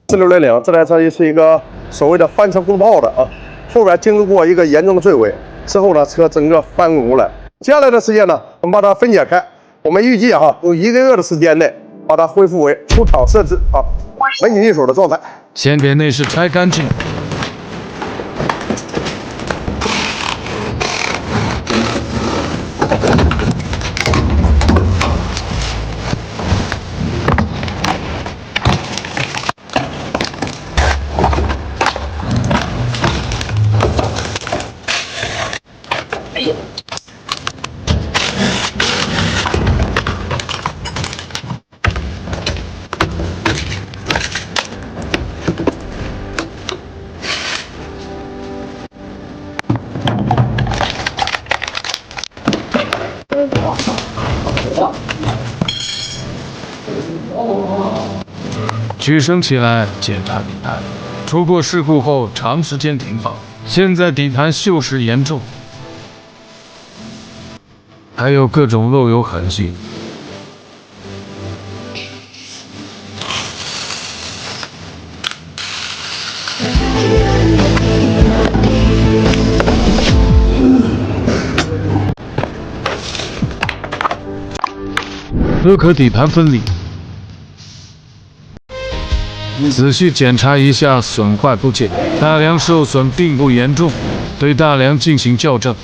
4660，这台车也是一个所谓的翻车风暴的啊，后边经历过一个严重的坠毁之后呢，车整个翻滚过来。接下来的时间呢，我们把它分解开，我们预计用1个月的时间内把它恢复为出厂设置门紧闭锁的状态。先给内饰拆干净。 举升起来检查底盘，出过事故后长时间停放，现在底盘锈蚀严重，还有各种漏油痕迹。车壳底盘分离。 仔细检查一下损坏部件，大梁受损并不严重，对大梁进行校正。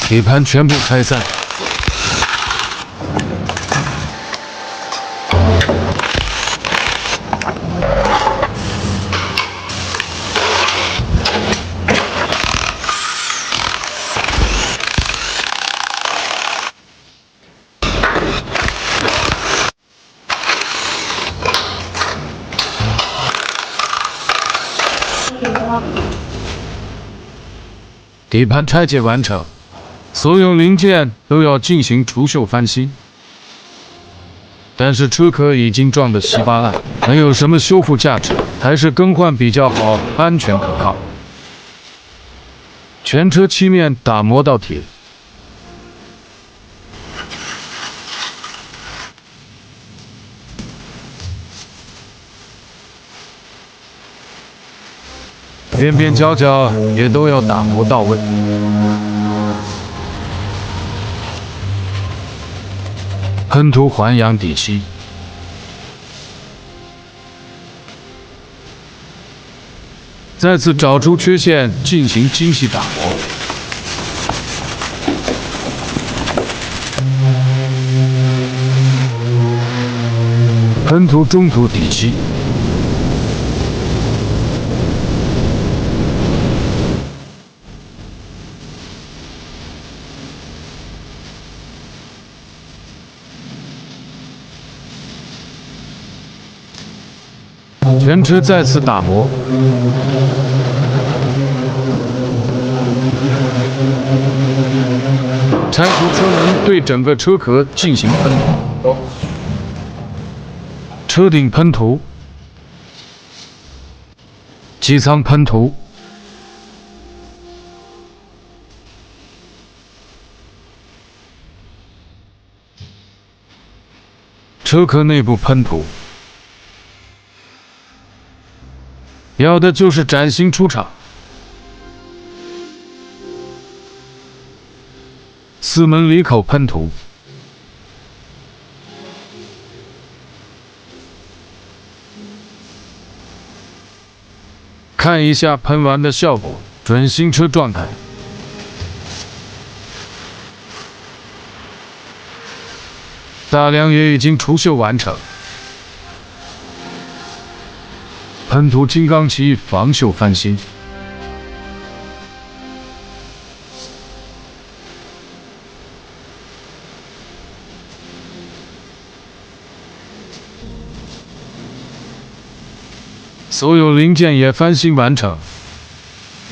底盘全部拆散。 底盘拆解完成，所有零件都要进行除锈翻新。但是车壳已经撞得稀巴烂，没有什么修复价值，还是更换比较好，安全可靠。全车漆面打磨到铁。 边边角角也都要打磨到位。喷涂环氧底漆，再次找出缺陷进行精细打磨。喷涂中涂底漆。 全车再次打磨，拆除车门，对整个车壳进行喷涂，车顶喷涂，机舱喷涂，车壳内部喷涂。 要的就是崭新出厂。四门离口喷涂，看一下喷完的效果，准新车状态。大梁也已经除锈完成。 喷涂金刚漆防锈翻新，所有零件也翻新完成，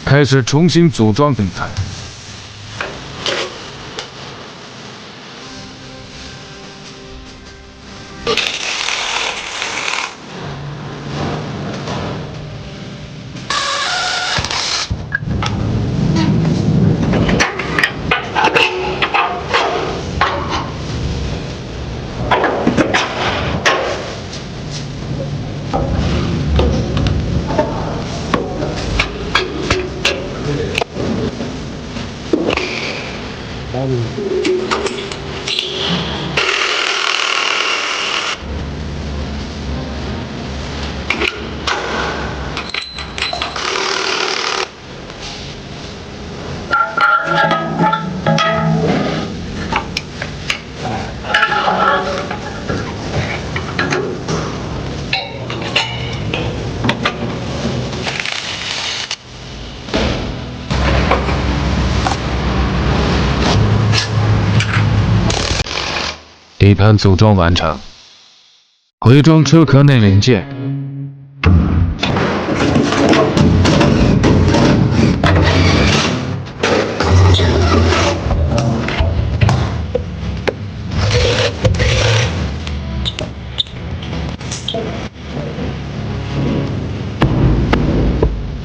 开始重新组装底盘。底盘组装完成，回装车壳内零件。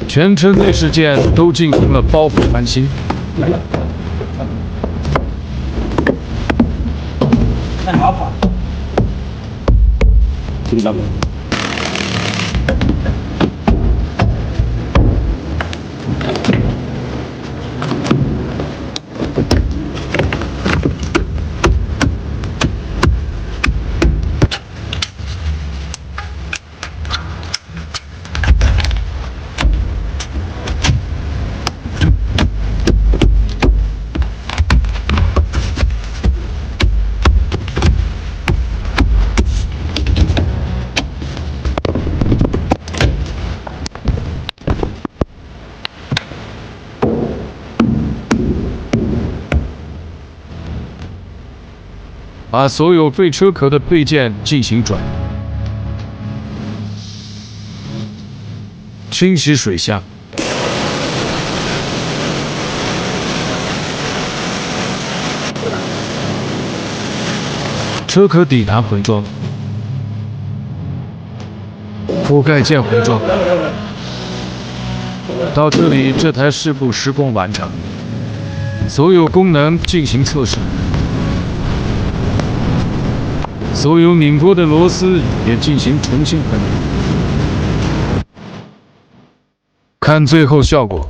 全车内饰件都进行了包覆翻新。把所有废车壳的配件进行转移，清洗水箱，车壳底盘回装，覆盖件回装。到这里，这台事故施工完成，所有功能进行测试。所有拧过的螺丝也进行重新分离，看最后效果。